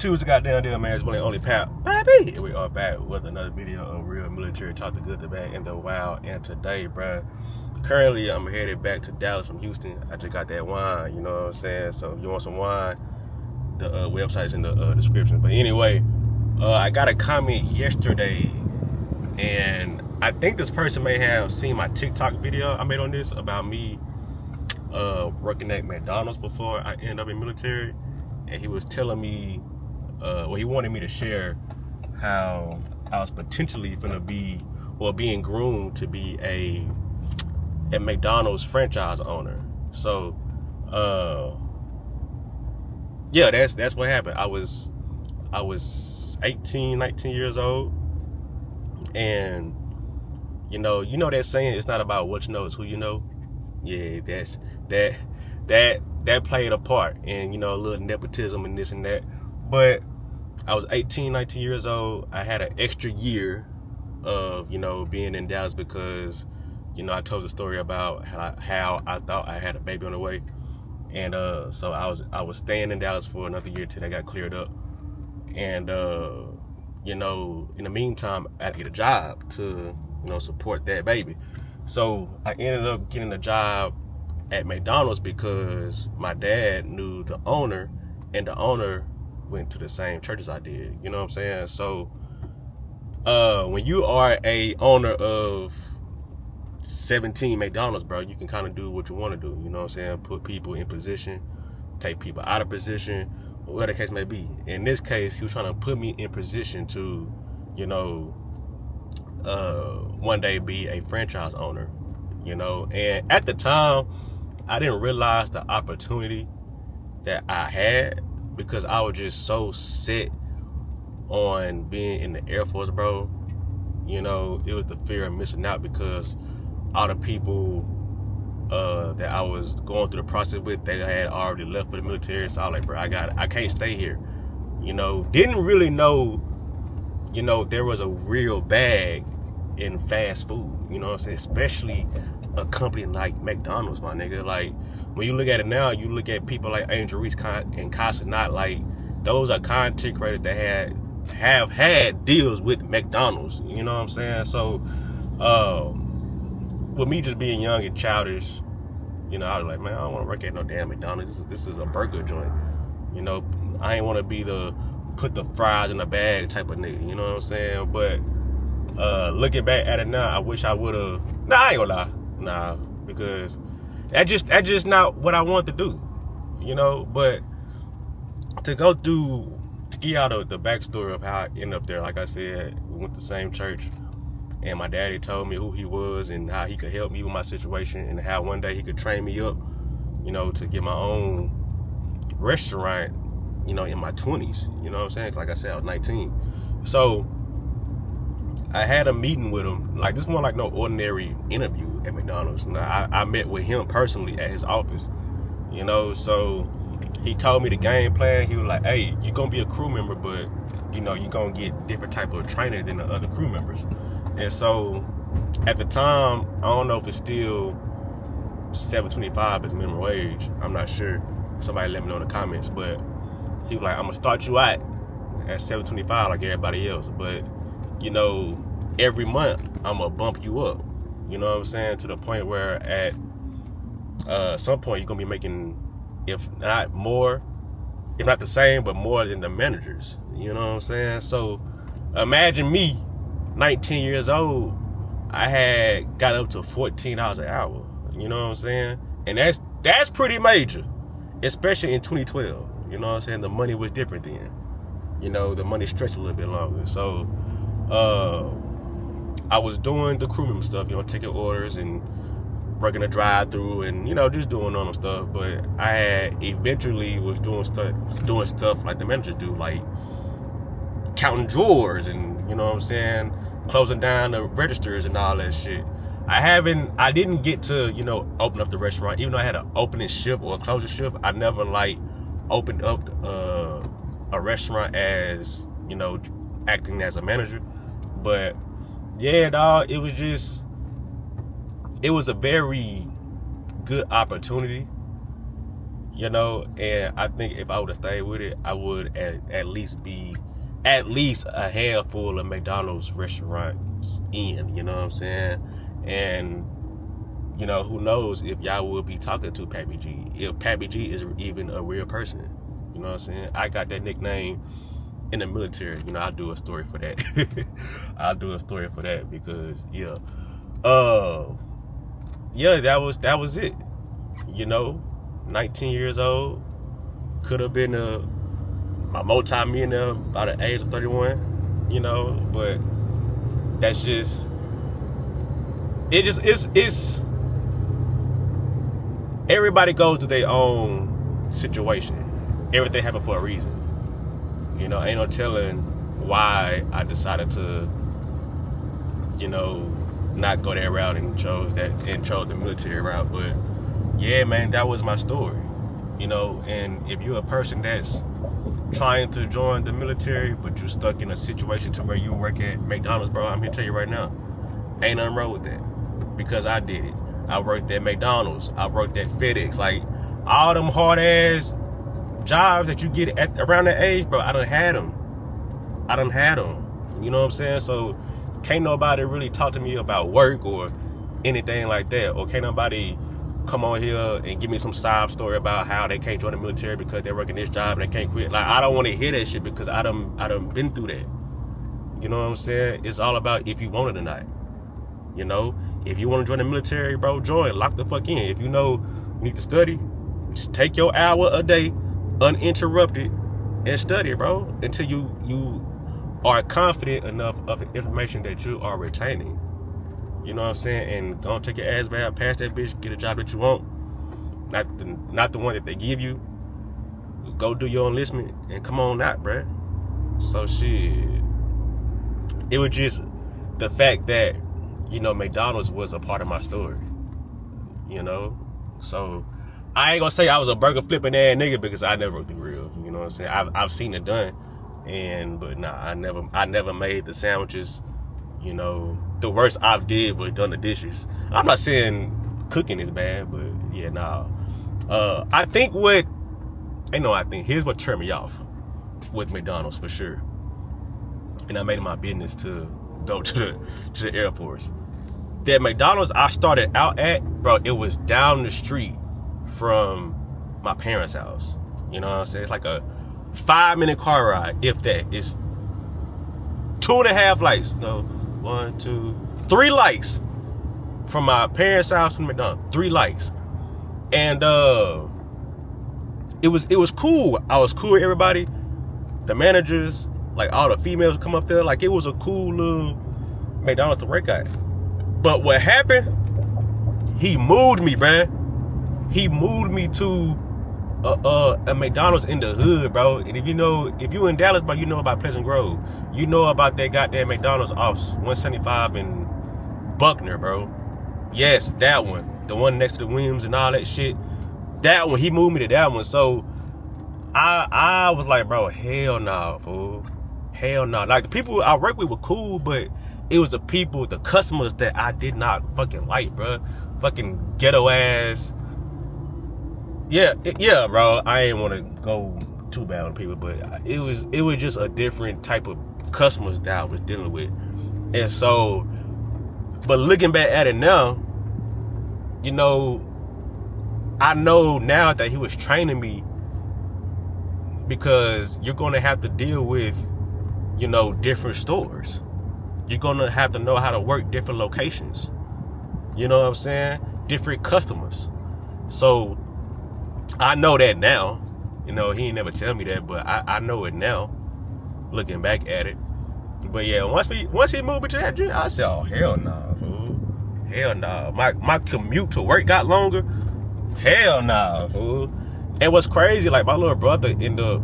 Tuesday goddamn deal, man. It's only Pat, baby. We are back with another video of real military talk, the good, the bad, and the wild. And today, bruh, currently I'm headed back to Dallas from Houston. I just got that wine, you know what I'm saying? So if you want some wine, the website's in the description. But anyway, I got a comment yesterday, and I think this person may have seen my TikTok video I made on this about me working at McDonald's before I ended up in military. And he was telling me, he wanted me to share how I was potentially gonna be, or being groomed to be a McDonald's franchise owner. So, yeah, that's what happened. I was 18, 19 years old, and you know that saying, it's not about what you know, it's who you know. Yeah, that played a part, and a little nepotism and this and that. But I was 18, 19 years old. I had an extra year of being in Dallas because I told the story about how I thought I had a baby on the way, and so I was staying in Dallas for another year till that got cleared up. And in the meantime, I had to get a job to support that baby. So I ended up getting a job at McDonald's because my dad knew the owner, and the owner went to the same church as I did. You know what I'm saying? So when you are a owner of 17 McDonald's, bro, you can kind of do what you want to do. You know what I'm saying? Put people in position, take people out of position, whatever the case may be. In this case, he was trying to put me in position to, one day be a franchise owner. And at the time, I didn't realize the opportunity that I had, because I was just so set on being in the Air Force, bro. It was the fear of missing out, because all the people that I was going through the process with, they had already left for the military. So I was like, bro, I can't stay here. Didn't really know, there was a real bag in fast food, you know what I'm saying? Especially a company like McDonald's, my nigga. Like, when you look at it now, you look at people like Angel Reese and Casa, not like, those are content creators that have had deals with McDonald's, you know what I'm saying? So, with me just being young and childish, I was like, man, I don't want to work at no damn McDonald's. This is a burger joint. I ain't want to be the put the fries in the bag type of nigga, you know what I'm saying? But looking back at it now, I wish I would have. Nah, I ain't gonna lie. Nah, because that's just not what I want to do, But to go through, to get out of the backstory of how I ended up there, like I said, we went to the same church, and my daddy told me who he was and how he could help me with my situation, and how one day he could train me up, to get my own restaurant, in my 20s, you know what I'm saying? Like I said, I was 19. So I had a meeting with him. Like, this wasn't like no ordinary interview at McDonald's. I met with him personally at his office, so he told me the game plan. He was like, hey, you're gonna be a crew member, but you're gonna get different type of training than the other crew members. And so at the time, I don't know if it's still $7.25 as minimum wage, I'm not sure. Somebody let me know in the comments. But he was like, I'm gonna start you out at $7.25 like everybody else, but every month I'm gonna bump you up, you know what I'm saying, to the point where at some point you're gonna be making, if not more, if not the same, but more than the managers, you know what I'm saying? So imagine me, 19 years old, I had got up to $14 an hour, you know what I'm saying? And that's pretty major, especially in 2012, you know what I'm saying? The money was different then, the money stretched a little bit longer. So I was doing the crew member stuff, taking orders and working a drive-through and just doing normal stuff. But I had eventually was doing stuff like the managers do, like counting drawers and closing down the registers and all that shit. I didn't get to open up the restaurant, even though I had an opening shift or a closing shift. I never opened up a restaurant as acting as a manager. But yeah, dog, it was a very good opportunity, And I think if I would have stayed with it, I would at least be at least a handful of McDonald's restaurants in, you know what I'm saying? And, who knows if y'all will be talking to Pappy G, if Pappy G is even a real person, you know what I'm saying? I got that nickname in the military, I'll do a story for that. I'll do a story for that because, that was it, 19 years old, could have been a multi-millionaire by the age of 31, but that's just, it's everybody goes through their own situation. Everything happened for a reason. Ain't no telling why I decided to, not go that route and chose the military route. But yeah, man, that was my story. And if you're a person that's trying to join the military, but you're stuck in a situation to where you work at McDonald's, bro, I'm here to tell you right now, ain't nothing wrong with that. Because I did it. I worked at McDonald's. I worked at FedEx. Like, all them hard ass jobs that you get at around that age, bro, I done had them. You know what I'm saying? So can't nobody really talk to me about work or anything like that. Or can't nobody come on here and give me some sob story about how they can't join the military because they're working this job and they can't quit. Like, I don't want to hear that shit because I done been through that. You know what I'm saying? It's all about if you want it or not. If you want to join the military, bro, join. Lock the fuck in. If you know you need to study, just take your hour a day, uninterrupted, and study, bro, until you are confident enough of the information that you are retaining. You know what I'm saying? And go take your ass back, pass that bitch, get a job that you want. Not the one that they give you. Go do your enlistment and come on out, bruh. So shit. It was just the fact that, McDonald's was a part of my story. So I ain't gonna say I was a burger flipping ass nigga because I never broke the grill. You know what I'm saying? I've seen it done. But nah, I never made the sandwiches. The worst I've did was done the dishes. I'm not saying cooking is bad, but yeah, nah. Here's what turned me off with McDonald's for sure. And I made it my business to go to the Air Force. That McDonald's I started out at, bro, it was down the street from my parents' house. You know what I'm saying? It's like a 5-minute car ride, if that. It's 2.5 lights. No, 1, 2, 3 lights from my parents' house to McDonald's. 3 lights. And it was cool. I was cool with everybody. The managers, like all the females come up there. Like, it was a cool little McDonald's to work at. But what happened? He moved me, bruh. He moved me to a McDonald's in the hood, bro. And if you in Dallas, bro, you know about Pleasant Grove. You know about that goddamn McDonald's off 175 in Buckner, bro. Yes, that one. The one next to the Williams and all that shit. That one, he moved me to that one. So I was like, bro, hell nah, fool. Hell nah. Like, the people I work with were cool, but it was the customers that I did not fucking like, bro. Fucking ghetto ass. Yeah, bro. I ain't want to go too bad on people, but it was just a different type of customers that I was dealing with. And so, but looking back at it now, I know now that he was training me because you're going to have to deal with, different stores. You're going to have to know how to work different locations. You know what I'm saying? Different customers. So I know that now. He ain't never tell me that, but I know it now, looking back at it. But yeah, once he moved me to that gym, I said, oh, hell nah, fool. Hell nah. My commute to work got longer. Hell nah, fool. And what's crazy, like, my little brother ended up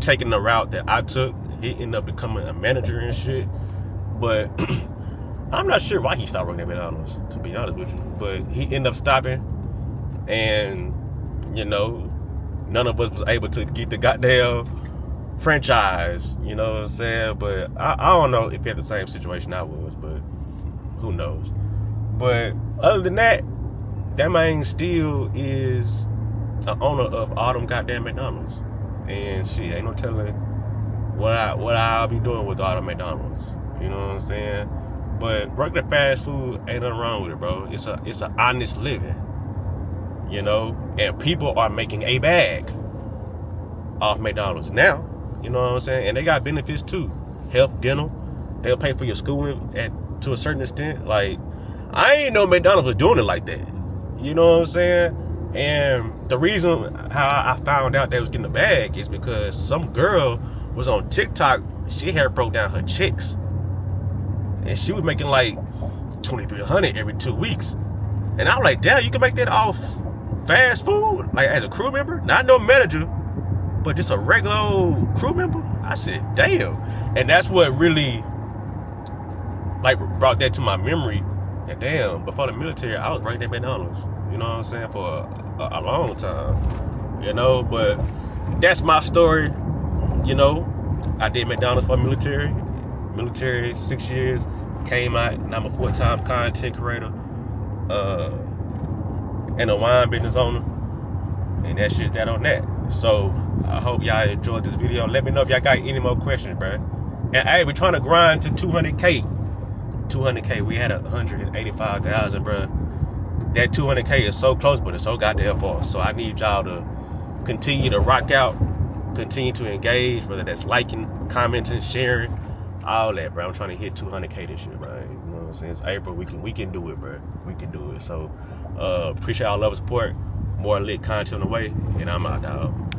taking the route that I took. He ended up becoming a manager and shit. But I'm not sure why he stopped working at McDonald's, to be honest with you. But he ended up stopping. And, none of us was able to get the goddamn franchise. You know what I'm saying? But I don't know if he had the same situation I was. But who knows? But other than that, that man still is an owner of all them goddamn McDonald's. And shit, ain't no telling what I'll be doing with all the McDonald's. You know what I'm saying? But working at fast food ain't nothing wrong with it, bro. It's an honest living. You know? And people are making a bag off McDonald's now. You know what I'm saying? And they got benefits too. Health, dental. They'll pay for your schooling to a certain extent. Like, I ain't know McDonald's was doing it like that. You know what I'm saying? And the reason how I found out they was getting a bag is because some girl was on TikTok. She had broke down her checks. And she was making like $2,300 every 2 weeks. And I was like, damn, you can make that off fast food? Like, as a crew member? Not no manager, but just a regular old crew member? I said, damn. And that's what really, like, brought that to my memory. And damn, before the military, I was working at McDonald's. You know what I'm saying? For a long time. You know, but that's my story. You know, I did McDonald's for military. Military, 6 years, came out, and I'm a full-time content creator and a wine business owner, and that's just that on that. So I hope y'all enjoyed this video. Let me know if y'all got any more questions, bro. And hey, we're trying to grind to 200K. 200K, we had 185,000, bro. That 200K is so close, but it's so goddamn far. So I need y'all to continue to rock out, continue to engage, whether that's liking, commenting, sharing, all that, bro. I'm trying to hit 200K this year, bro. You know what I'm saying? It's April. We can do it, bro. We can do it. So appreciate all love and support. More lit content on the way, and I'm out, dog.